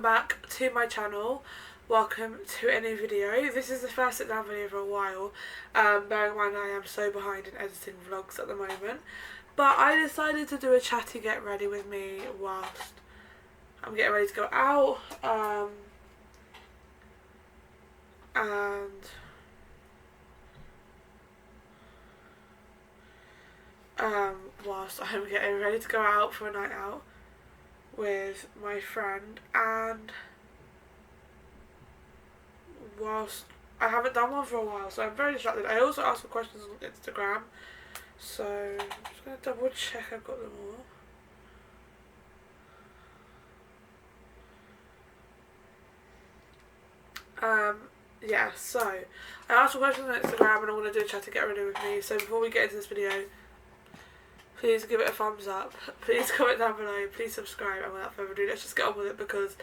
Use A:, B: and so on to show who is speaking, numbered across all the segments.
A: back to my channel. Welcome to a new video. This is the first sit down video for a while. Bearing in mind I am so behind in editing vlogs at the moment. But I decided to do a chatty get ready with me whilst I'm getting ready to go out. Whilst I'm getting ready to go out for a night out with my friend, and whilst I haven't done one for a while, so I'm very distracted. I also asked for questions on Instagram, so I'm just going to double check I've got them all. Yeah, so I asked for questions on Instagram and I'm going to do a chat to get ready with me. So before we get into this video, please give it a thumbs up, please comment down below, please subscribe, and without further ado, let's just get on with it because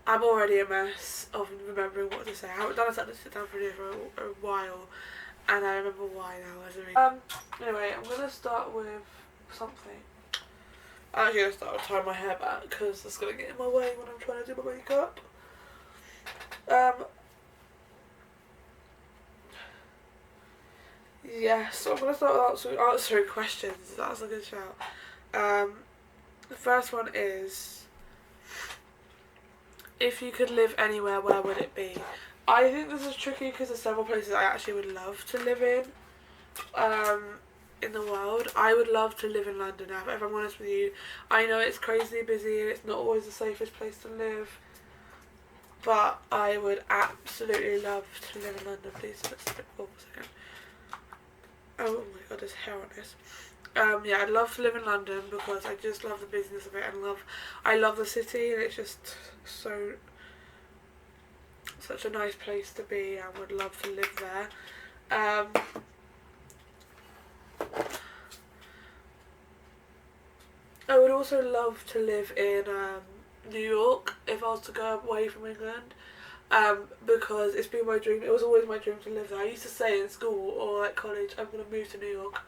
A: I'm already a mess of remembering what to say. I haven't done a sit down video for a while and I remember why now as a reason. Anyway, I'm going to start with something. I'm actually going to start with tying my hair back because that's going to get in my way when I'm trying to do my makeup. Yeah, so I'm going to start with answering questions. That's a good shout. The first one is, if you could live anywhere, where would it be? I think this is tricky because there's several places I actually would love to live in the world. I would love to live in London now, if I'm honest with you. I know it's crazy busy and it's not always the safest place to live, but I would absolutely love to live in London. Please, let's skip forward for a second. Oh my god, there's hair on this. Yeah, I'd love to live in London because I just love the business of it and I love the city, and it's just such a nice place to be. I would love to live there. I would also love to live in New York if I was to go away from England. Because it's been my dream. It was always my dream to live there. I used to say in school or at college, I'm going to move to New York,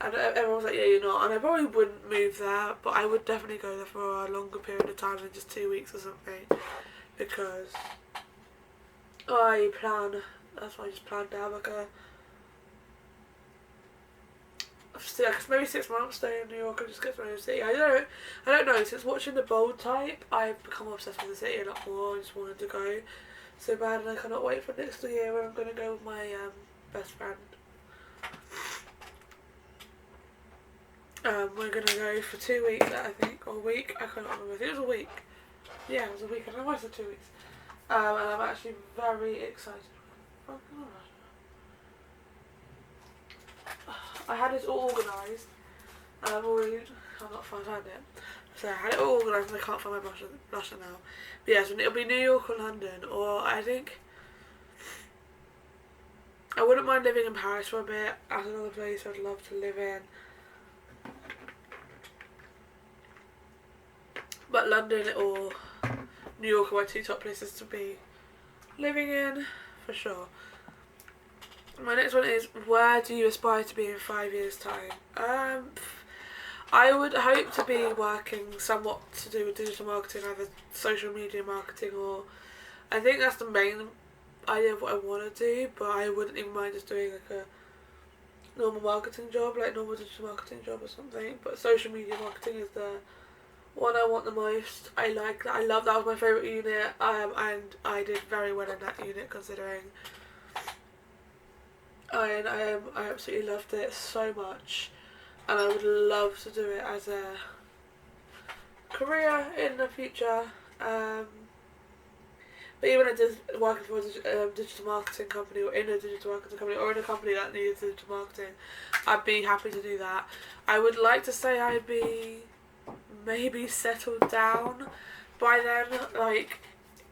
A: and everyone was like, yeah, you're not. And I probably wouldn't move there, but I would definitely go there for a longer period of time than just 2 weeks or something, because that's why I just planned to have like maybe 6 months stay in New York and just get to know the city. I don't know, since watching The Bold Type, I've become obsessed with the city a lot more. I just wanted to go so bad, and I cannot wait for next year where I'm going to go with my best friend. We're going to go for 2 weeks, I think, or a week, I can't remember, I think it was a week. Yeah, it was a week, I don't know why I said 2 weeks. And I'm actually very excited. I had it all organised, and I've not found it. So I had it all organised and I can't find my blusher now. But yeah, so it'll be New York or London, or I think I wouldn't mind living in Paris for a bit. That's another place I'd love to live in. But London or New York are my 2 top places to be living in, for sure. My next one is, where do you aspire to be in 5 years' time? I would hope to be working somewhat to do with digital marketing, either social media marketing, or I think that's the main idea of what I want to do, but I wouldn't even mind just doing like a normal marketing job, like normal digital marketing job or something. But social media marketing is the one I want the most. I like that. I love that. Was my favourite unit, and I did very well in that unit considering. I absolutely loved it so much, and I would love to do it as a career in the future. But even working for a digital marketing company, or in a digital marketing company, or in a company that needs digital marketing, I'd be happy to do that. I would like to say I'd be maybe settled down by then, like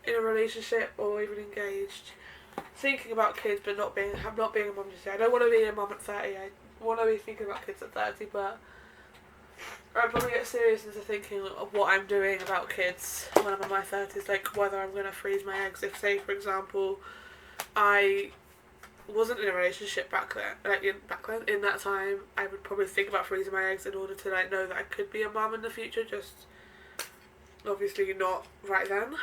A: in a relationship or even engaged. Thinking about kids, but not being a mum just yet. I don't want to be a mum at 30. I want to be thinking about kids at 30, but I'll probably get serious into thinking of what I'm doing about kids when I'm in my 30s, like whether I'm going to freeze my eggs. If, say, for example, I wasn't in a relationship back then, in that time, I would probably think about freezing my eggs in order to know that I could be a mum in the future, just obviously not right then.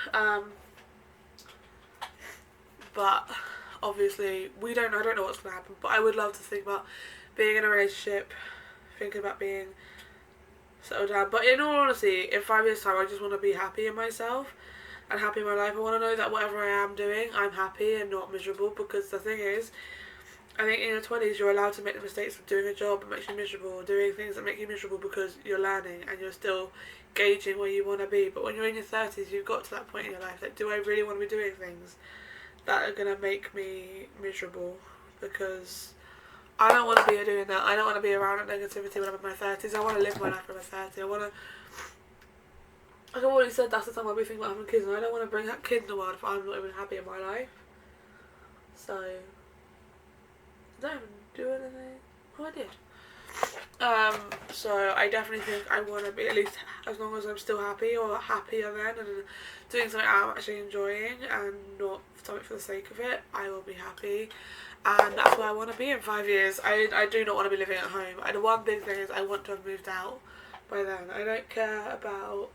A: But obviously I don't know what's going to happen, but I would love to think about being in a relationship, thinking about being settled down. But in all honesty, in 5 years time I just want to be happy in myself and happy in my life. I want to know that whatever I am doing, I'm happy and not miserable, because the thing is, I think in your 20s you're allowed to make the mistakes of doing a job that makes you miserable, or doing things that make you miserable because you're learning and you're still gauging where you want to be. But when you're in your 30s, you've got to that point in your life that, do I really want to be doing things that are going to make me miserable? Because I don't want to be doing that. I don't want to be around negativity when I'm in my 30s. I want to live my life when I'm 30. I want to... Like I've already said, that's the time I'll be thinking about having kids, and I don't want to bring up kids in the world if I'm not even happy in my life. So... I don't even do anything. Oh, I did. So I definitely think I want to be, at least as long as I'm still happy, or happier then, and doing something I'm actually enjoying and not something for the sake of it, I will be happy. And that's where I want to be in 5 years. I do not want to be living at home. And the one big thing is I want to have moved out by then. I don't care about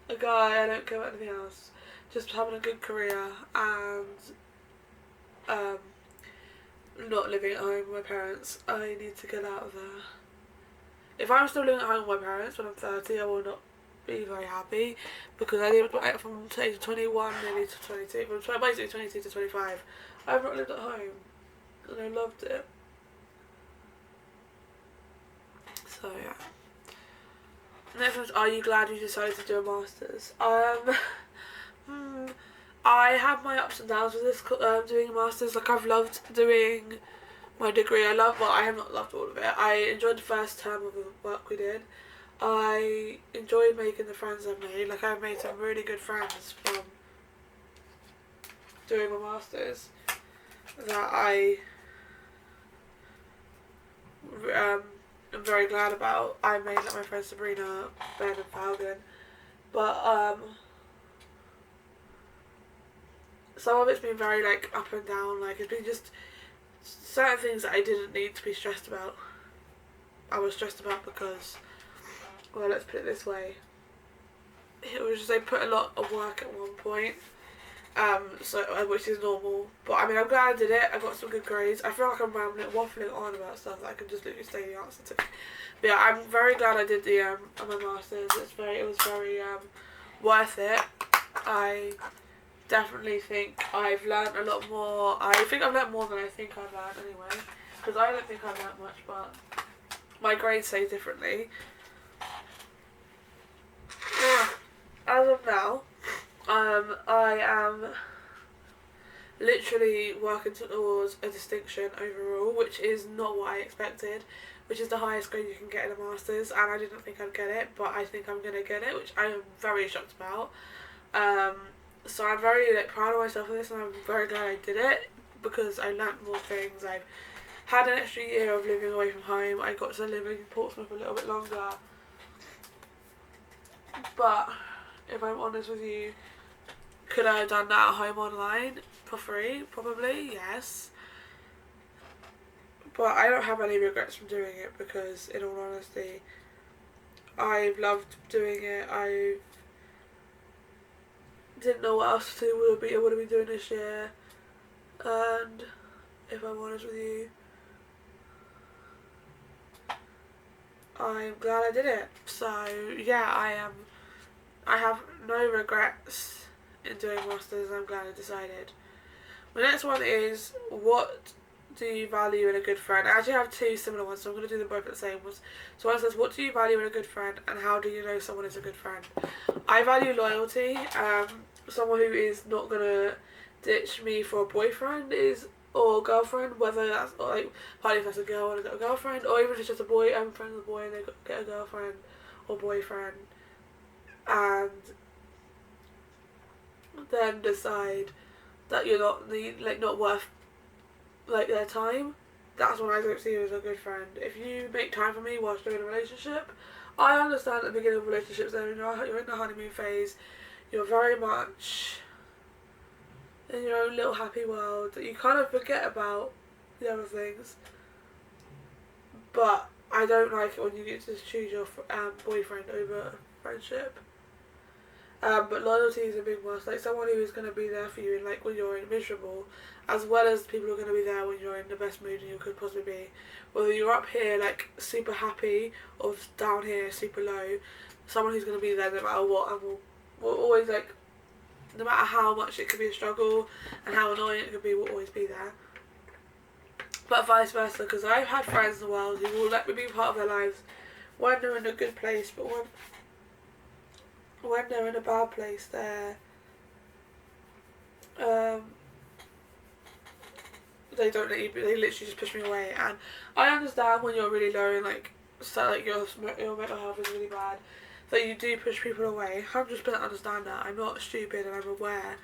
A: a guy, I don't care about anything else. Just having a good career and not living at home with my parents. I need to get out of there. If I'm still living at home with my parents when I'm 30, I will not be very happy, because I lived from age 21 nearly to 22, from basically 22 to 25. I've not lived at home, and I loved it. So yeah. Next one's, are you glad you decided to do a masters? I have my ups and downs with this doing a masters. Like, I've loved doing my degree. I have not loved all of it. I enjoyed the first term of the work we did. I enjoyed making the friends I've made. Like, I've made some really good friends from doing my masters that I am very glad about. I made like my friends Sabrina, Ben and Falcon. But some of it's been very like up and down. Like, it's been just certain things that I didn't need to be stressed about. I was stressed about because, well, let's put it this way, it was just, I put a lot of work at one point, which is normal, but I mean, I'm glad I did it. I got some good grades. I feel like I'm waffling on about stuff that I can just literally say the answer to. But yeah, I'm very glad I did the my masters. It was very worth it. I definitely think I've learned a lot more. I think I've learned more than I think I've learned anyway, because I don't think I've learned much, but my grades say differently. As of now, I am literally working towards a distinction overall, which is not what I expected, which is the highest grade you can get in a masters, and I didn't think I'd get it, but I think I'm gonna get it, which I am very shocked about. So I'm very proud of myself for this, and I'm very glad I did it, because I learnt more things. I've had an extra year of living away from home. I got to live in Portsmouth a little bit longer, but if I'm honest with you, could I have done that at home online for free? Probably, yes. But I don't have any regrets from doing it, because in all honesty, I've loved doing it. I didn't know what else to do. I would have been doing this year, and if I'm honest with you, I'm glad I did it. So yeah, I have no regrets in doing masters, and I'm glad I decided. My next one is, what do you value in a good friend? I actually have two similar ones, so I'm going to do them both at the same ones. So one says, what do you value in a good friend, and how do you know someone is a good friend? I value loyalty. Someone who is not going to ditch me for a boyfriend or girlfriend, whether that's like, partly if that's a girl and a girlfriend, or even if it's just a boy, I'm friends with a boy and they get a girlfriend or boyfriend, and then decide that you're not worth like their time. That's when I don't see you as a good friend. If you make time for me whilst you're in a relationship, I understand at the beginning of relationships that you're in the honeymoon phase, you're very much in your own little happy world, that you kind of forget about the other things. But I don't like it when you get to choose your boyfriend over friendship. But loyalty is a big must. Like someone who is going to be there for you, and like when you're miserable, as well as people who are going to be there when you're in the best mood you could possibly be. Whether you're up here like super happy or down here super low, someone who's going to be there no matter what, and will always like, no matter how much it could be a struggle and how annoying it could be, will always be there. But vice versa, because I've had friends in the world who will let me be part of their lives when they're in a good place, but when they're in a bad place, they don't let you. They literally just push me away. And I understand when you're really low and like, so like your mental health is really bad, that you do push people away. 100% understand that. I'm not stupid and I'm aware.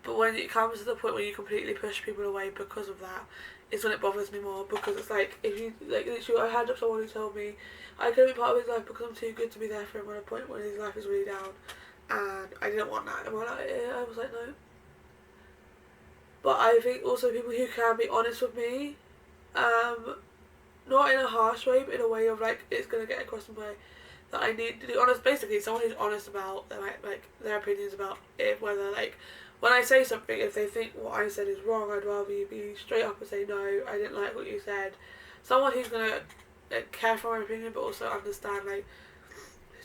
A: But when it comes to the point where you completely push people away because of that, it's when it bothers me more. Because it's like, if you like, literally, I had someone who told me I couldn't be part of his life because I'm too good to be there for him at a point when his life is really down, and I didn't want that. And I was like, no. But I think also people who can be honest with me, not in a harsh way, but in a way of like, it's gonna get across my way that I need to be honest. Basically, someone who's honest about their opinions about it, whether like, when I say something, if they think what I said is wrong, I'd rather you be straight up and say, no, I didn't like what you said. Someone who's going to care for my opinion, but also understand, like,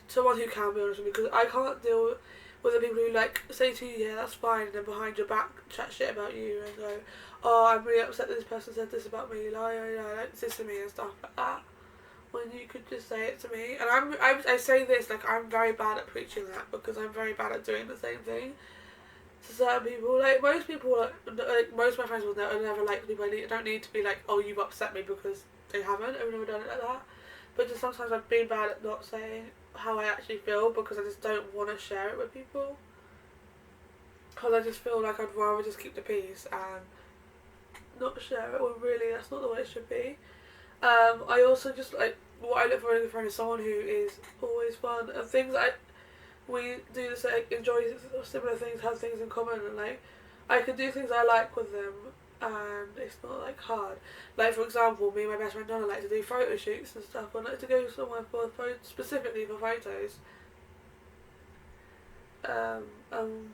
A: someone who can be honest with me, because I can't deal with the people who, like, say to you, yeah, that's fine, and then behind your back chat shit about you and go, oh, I'm really upset that this person said this about me, like this to me and stuff like that. When you could just say it to me. And I say this, like, I'm very bad at preaching that, because I'm very bad at doing the same thing to certain people. Like, most people, like most of my friends will never like people. I don't need to be like, oh, you've upset me, because they haven't. I've never done it like that. But just sometimes I've been bad at not saying how I actually feel, because I just don't want to share it with people. Because I just feel like I'd rather just keep the peace and not share it, when really that's not the way it should be. I also just, like, what I look for in a good friend is someone who is always fun, and things that we do the same, enjoy similar things, have things in common, and like, I can do things I like with them, and it's not like hard. Like, for example, me and my best friend Donna like to do photo shoots and stuff. I like to go somewhere specifically for photos. And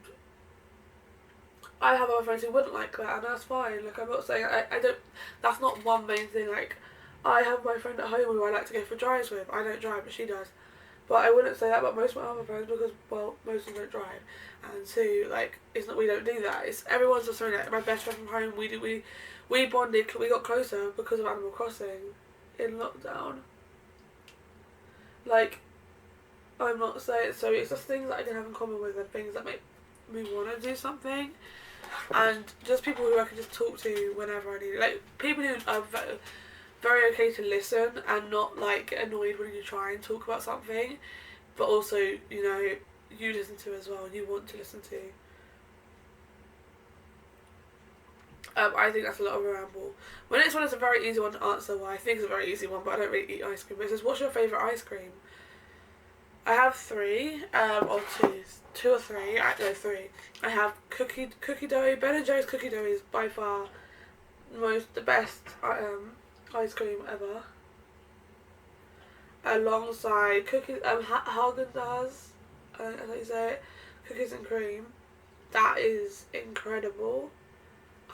A: I have other friends who wouldn't like that, and that's fine. Like, I'm not saying I don't. That's not one main thing. Like, I have my friend at home who I like to go for drives with. I don't drive, but she does. But I wouldn't say that about most of my other friends, because, well, most of them don't drive. And two, like, it's not, we don't do that. It's, everyone's just saying that. My best friend from home, we bonded, we got closer because of Animal Crossing in lockdown. Like, I'm not saying, so it's just things that I can have in common with, and things that make me want to do something. And just people who I can just talk to whenever I need it. Like, people who are very okay to listen and not like get annoyed when you try and talk about something, but also, you know, you listen to as well and you want to listen to. I think that's a lot of a ramble. When it's a very easy one to answer, well, I think it's a very easy one, but I don't really eat ice cream. But it says, what's your favourite ice cream? I have three, or two or three, no, three. I have cookie dough. Ben & Jerry's cookie dough is by far the best ice cream ever. Alongside cookies, Haagen-Dazs, I don't know how you say it, cookies and cream. That is incredible.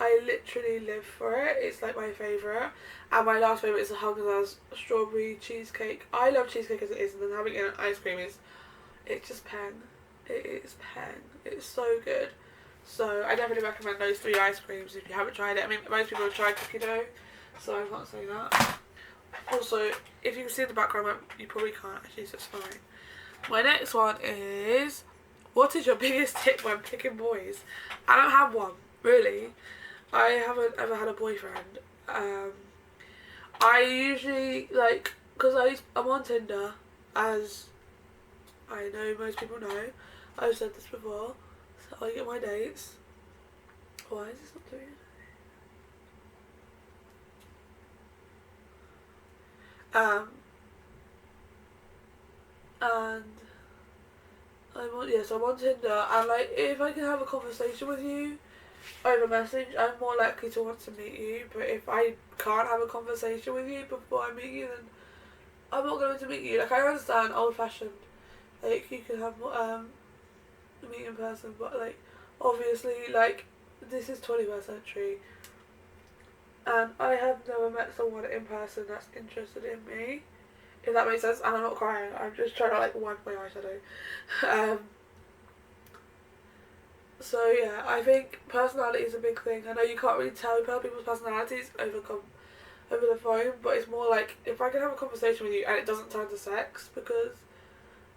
A: I literally live for it. It's like my favourite. And my last favourite is the Haagen-Dazs strawberry cheesecake. I love cheesecake as it is, and then having it in ice cream it's just pen. It is pen. It's so good. So I definitely recommend those three ice creams if you haven't tried it. I mean, most people have tried cookie dough, so I can't say that. Also, if you can see in the background, you probably can't actually, so it's fine. My next one is, what is your biggest tip when picking boys? I don't have one, really. I haven't ever had a boyfriend. I usually, like, because I'm on Tinder, as I know most people know. I've said this before, so I get my dates. Why is this not doing it? And so I'm on Tinder, and like, if I can have a conversation with you over message, I'm more likely to want to meet you. But if I can't have a conversation with you before I meet you, then I'm not going to meet you. Like, I understand old fashioned, like, you can have meet in person, but like obviously like this is 21st century, and I have never met someone in person that's interested in me, if that makes sense. And I'm not crying, I'm just trying to like wipe my eyeshadow. So yeah, I think personality is a big thing. I know you can't really tell people's personalities over the phone, but it's more like if I can have a conversation with you and it doesn't turn to sex, because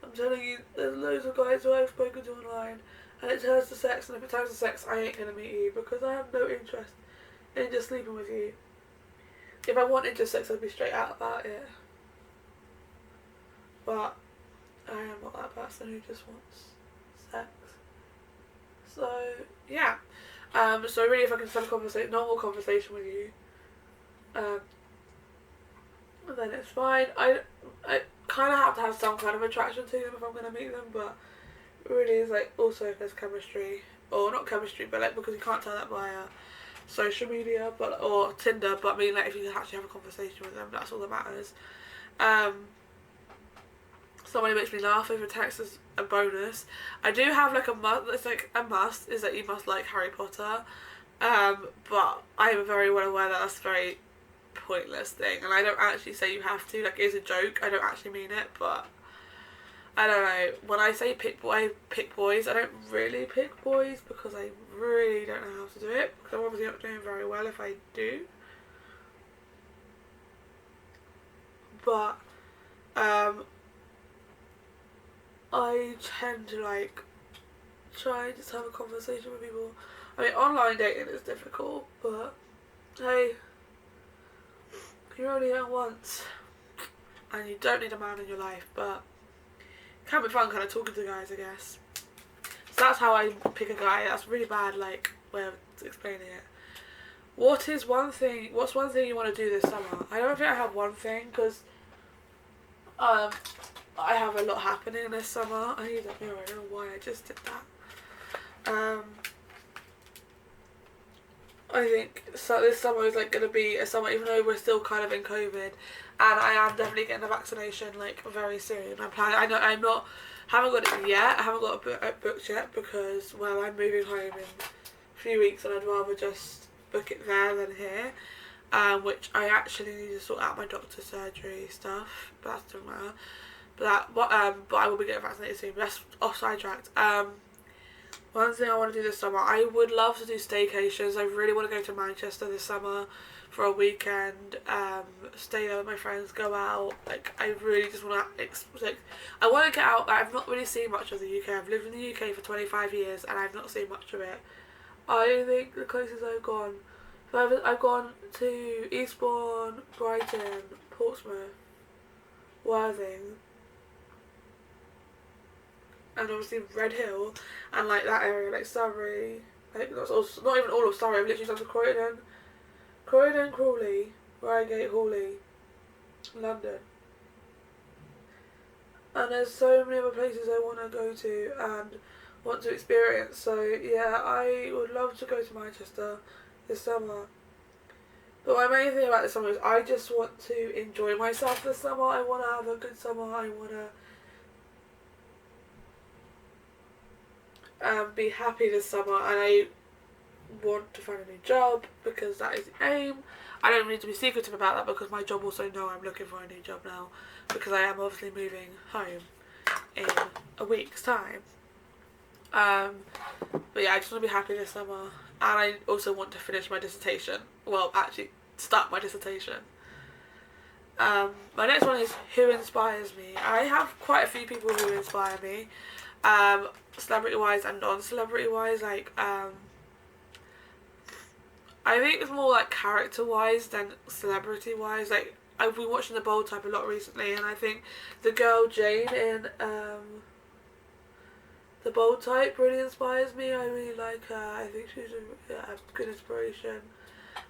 A: I'm telling you, there's loads of guys who I've spoken to online and it turns to sex, and if it turns to sex, I ain't gonna meet you because I have no interest in just sleeping with you. If I wanted just sex, I'd be straight out about it. But I am not that person who just wants sex. So yeah. So really, if I can have a normal conversation with you, then it's fine. I kind of have to have some kind of attraction to them if I'm gonna meet them, but really it's like also if there's chemistry, or not chemistry, but like because you can't tell that by social media, but or Tinder. But I mean, like if you can actually have a conversation with them, that's all that matters. Somebody makes me laugh over text is a bonus. I do have like a must. It's like a must is that you must like Harry Potter, but I am very well aware that that's a very pointless thing, and I don't actually say you have to. Like, it's a joke. I don't actually mean it, but I don't know. When I say pick boys, I don't really pick boys because I really don't know how to do it. Because I'm obviously not doing very well if I do. But I tend to like try and just have a conversation with people. I mean, online dating is difficult, but hey, you're only young once, and you don't need a man in your life, but it can be fun kind of talking to guys, I guess. So that's how I pick a guy. That's really bad, like, way of explaining it. What's one thing you want to do this summer? I don't think I have one thing, because I have a lot happening this summer. I need a mirror. I don't know why I just did that. I think so. This summer is like going to be a summer, even though we're still kind of in COVID, and I am definitely getting a vaccination like very soon. I'm planning. Haven't got it yet. I haven't got it booked yet because I'm moving home in a few weeks, and I'd rather just book it there than here. Which I actually need to sort out my doctor's surgery stuff, but that doesn't matter. But I will be getting vaccinated soon. But that's off sidetracked. One thing I want to do this summer, I would love to do staycations. I really want to go to Manchester this summer for a weekend, stay there with my friends, go out. Like, I really just want to, I want to get out. I've not really seen much of the UK. I've lived in the UK for 25 years and I've not seen much of it. I think the closest I've gone, I've gone to Eastbourne, Brighton, Portsmouth, Worthing, and obviously Red Hill, and like that area, like Surrey, like that's also, not even all of Surrey. I've literally done to Croydon, Crawley, Reigate, Hawley, London, and there's so many other places I want to go to and want to experience. So yeah, I would love to go to Manchester this summer. But my main thing about this summer is I just want to enjoy myself this summer. I want to have a good summer. I want to be happy this summer, and I want to find a new job because that is the aim. I don't need to be secretive about that because my job also know I'm looking for a new job now because I am obviously moving home in a week's time. But yeah, I just want to be happy this summer, and I also want to finish my dissertation. Well, actually start my dissertation. My next one is who inspires me. I have quite a few people who inspire me. Celebrity wise and non-celebrity wise, like I think it's more like character wise than celebrity wise. Like, I've been watching The Bold Type a lot recently, and I think the girl Jane in The Bold Type really inspires me. I really like her. I think she's a good inspiration.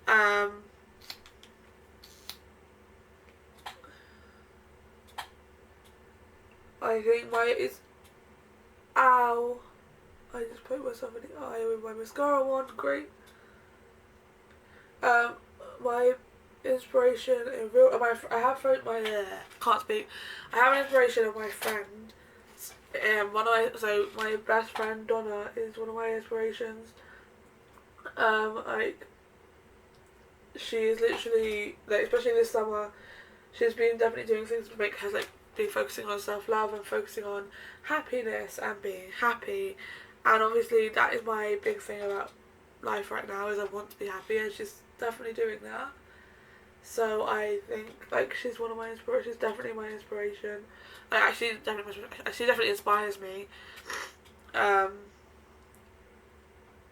A: I think ow, I just poked myself in the eye with my mascara wand. Great. My inspiration in real, I have found my can't speak. I have an inspiration of my friend my best friend Donna is one of my inspirations. Like she is literally like, especially this summer, she's been definitely doing things to make her like be focusing on self love and focusing on happiness and being happy, and obviously that is my big thing about life right now is I want to be happy, and she's definitely doing that. So I think like she's one of my inspirations. She's definitely my inspiration. Like she definitely inspires me. And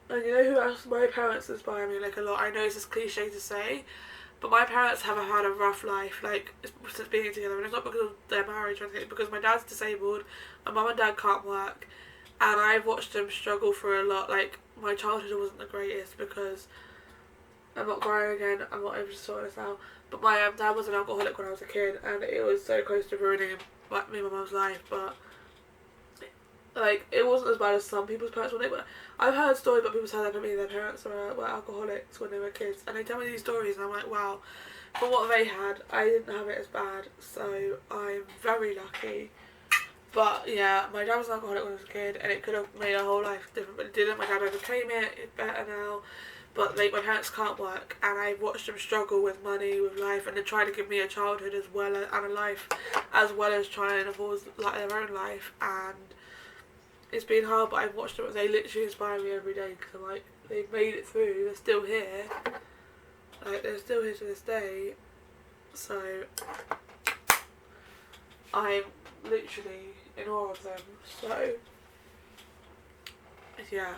A: you know who else? My parents inspire me like a lot. I know it's just cliche to say, but my parents have had a rough life, like since being together, and it's not because of their marriage or anything. It's because my dad's disabled, my mum and dad can't work, and I've watched them struggle for a lot. Like my childhood wasn't the greatest because I'm not crying again. I'm not able to sort this out. But my dad was an alcoholic when I was a kid, and it was so close to ruining me and my mum's life. But like it wasn't as bad as some people's parents were. But I've heard stories about people telling me their parents were alcoholics when they were kids, and they tell me these stories, and I'm like, wow. For what they had, I didn't have it as bad, so I'm very lucky. But yeah, my dad was an alcoholic when I was a kid, and it could have made our whole life different, but it didn't. My dad overcame it. It's better now. But like my parents can't work, and I've watched them struggle with money, with life, and they try to give me a childhood as well as, and a life, as well as trying to avoid like their own life. And it's been hard, but I've watched them. They literally inspire me every day because I'm like, they've made it through. They're still here. Like they're still here to this day. So I'm literally in awe of them. So yeah.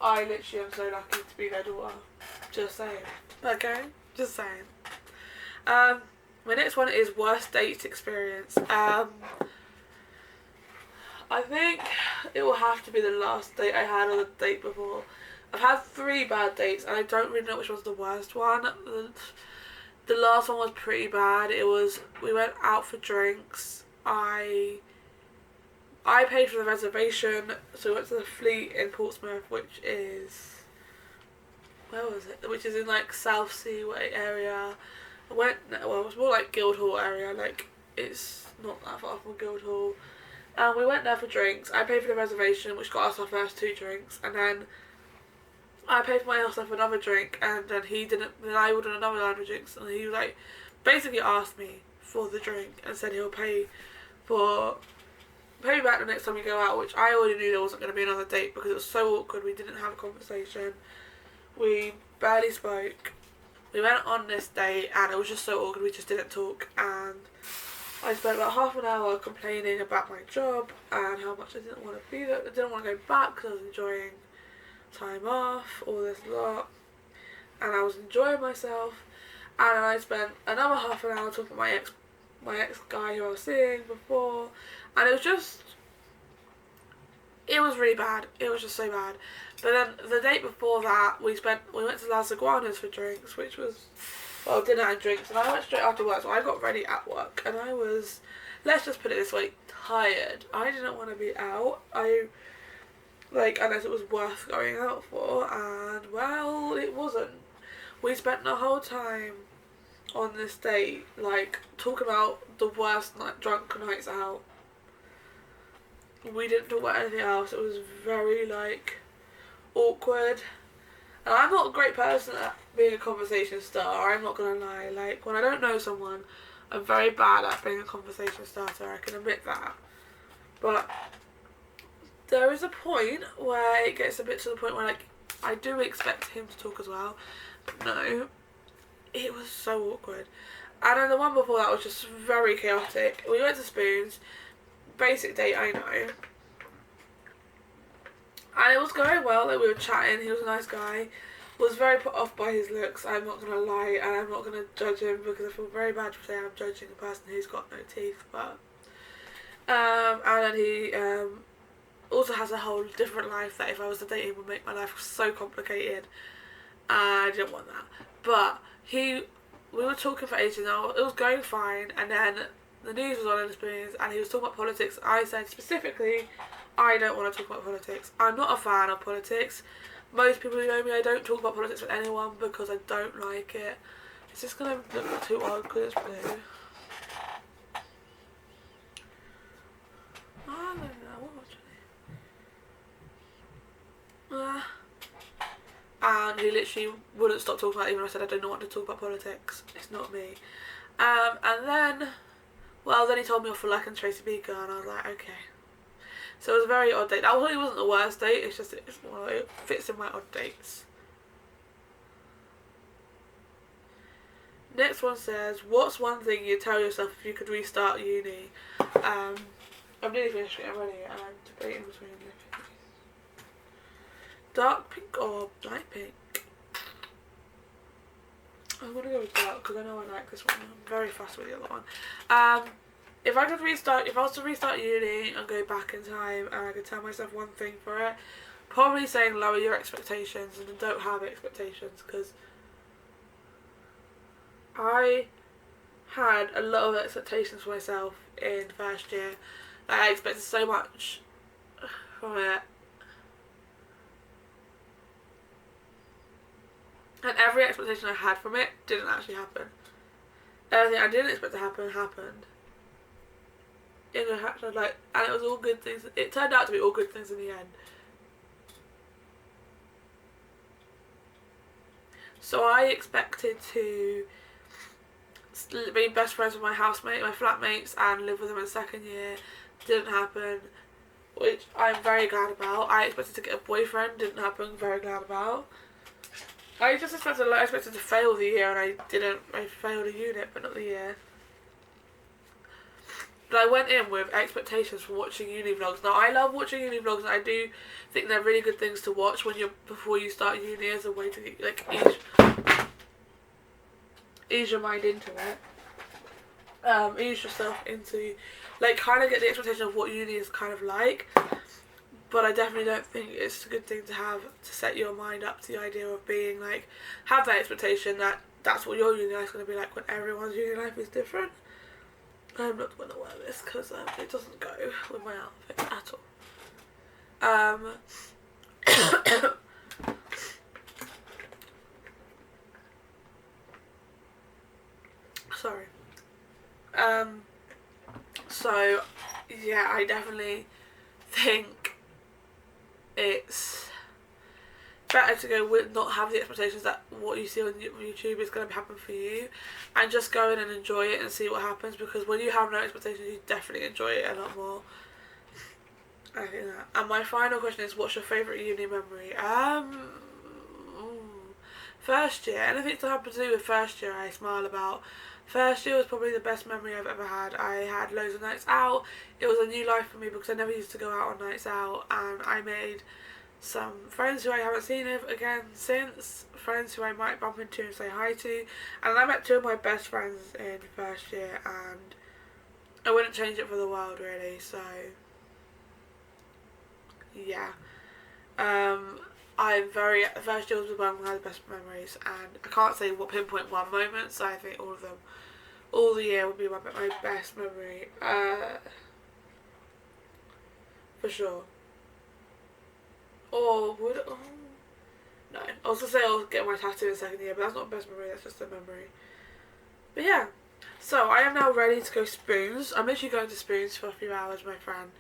A: I literally am so lucky to be their daughter. Just saying. Okay? Just saying. My next one is worst date experience. I think it will have to be the last date I had or the date before. I've had 3 bad dates and I don't really know which one's the worst one. The last one was pretty bad. We went out for drinks. I paid for the reservation, so we went to the Fleet in Portsmouth, which is, where was it? Which is in like South Sea area. It was more like Guildhall area, like it's not that far from Guildhall. And we went there for drinks. I paid for the reservation, which got us our first 2 drinks, and then I paid for myself another drink, and then he didn't. Then I ordered another line of drinks, and he like basically asked me for the drink and said he'll pay me back the next time we go out, which I already knew there wasn't going to be another date because it was so awkward. We didn't have a conversation. We barely spoke. We went on this date and it was just so awkward. We just didn't talk, and I spent about half an hour complaining about my job and how much I didn't want to be there. I didn't want to go back because I was enjoying time off, all this lot, and I was enjoying myself. And then I spent another half an hour talking about my ex guy who I was seeing before, and it was really bad. It was just so bad. But then the date before that, we went to Las Iguanas for drinks, which was, well, dinner and drinks, and I went straight after work, so I got ready at work, and I was, let's just put it this way, tired. I didn't want to be out. Unless it was worth going out for, and well, it wasn't. We spent the whole time on this date, talking about the worst drunk nights out. We didn't talk about anything else. It was very, awkward. And I'm not a great person at being a conversation starter, I'm not gonna lie. When I don't know someone, I'm very bad at being a conversation starter, I can admit that. But there is a point where it gets a bit to the point where, I do expect him to talk as well. But no, it was so awkward. And then the one before that was just very chaotic. We went to Spoons, basic date, I know. And it was going well, we were chatting, he was a nice guy. Was very put off by his looks, I'm not going to lie, and I'm not going to judge him because I feel very bad for saying I'm judging a person who's got no teeth, but... and then he also has a whole different life that if I was to date him would make my life so complicated. I didn't want that. But we were talking for ages now, it was going fine, and then the news was on in the Spoons, and he was talking about politics. I said specifically, I don't want to talk about politics. I'm not a fan of politics. Most people who know me, I don't talk about politics with anyone because I don't like it. It's just going to look too odd because it's blue. I don't know And he literally wouldn't stop talking about it even when I said I don't want to talk about politics. It's not me. And then he told me off for liking Tracy Beaker, and I was like, okay. So it was a very odd date. That wasn't the worst date, it's just, it fits in my odd dates. Next one says, what's one thing you'd tell yourself if you could restart uni? I'm nearly finished getting ready, and I'm debating between dark pink or light pink. I'm gonna go with dark because I know I like this one. I'm very fast with the other one. If I was to restart uni and go back in time and I could tell myself one thing for it, probably saying lower your expectations and don't have expectations, because I had a lot of expectations for myself in first year. Like, I expected so much from it. And every expectation I had from it didn't actually happen. Everything I didn't expect to happen, happened. And it was all good things. It turned out to be all good things in the end. So I expected to be best friends with my housemate, my flatmates, and live with them in second year. Didn't happen, which I'm very glad about. I expected to get a boyfriend. Didn't happen. Very glad about. I just expected to fail the year, and I didn't. I failed a unit, but not the year. But I went in with expectations for watching uni vlogs. Now, I love watching uni vlogs, and I do think they're really good things to watch before you start uni, as a way to ease your mind into it. Ease yourself into, kind of get the expectation of what uni is kind of like. But I definitely don't think it's a good thing to have to set your mind up to the idea of being have that expectation that that's what your uni life is going to be like when everyone's uni life is different. I'm not going to wear this because it doesn't go with my outfit at all. Sorry. So yeah, I definitely think it's better to go with not have the expectations that what you see on YouTube is going to happen for you, and just go in and enjoy it and see what happens, because when you have no expectations you definitely enjoy it a lot more. I think that. And my final question is, what's your favourite uni memory? First year. Anything to have to do with first year I smile about. First year was probably the best memory I've ever had. I had loads of nights out. It was a new life for me because I never used to go out on nights out, and I made some friends who I haven't seen again since, friends who I might bump into and say hi to, and I met two of my best friends in first year, and I wouldn't change it for the world really. So yeah, first year was one of my best memories, and I can't say what pinpoint one moment, so I think all of them, all the year would be my best memory, for sure. Or would it? Oh, no. I was going to say I'll get my tattoo in second year, but that's not a best memory, that's just a memory. But yeah. So I am now ready to go Spoons. I'm literally going to Spoons for a few hours, my friend.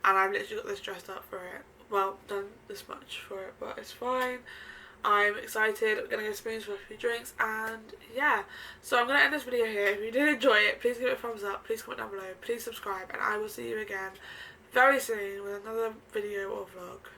A: And I've literally got this dressed up for it. Well, done this much for it, but it's fine. I'm excited. I'm going to go Spoons for a few drinks. And yeah. So I'm going to end this video here. If you did enjoy it, please give it a thumbs up. Please comment down below. Please subscribe. And I will see you again very soon with another video or vlog.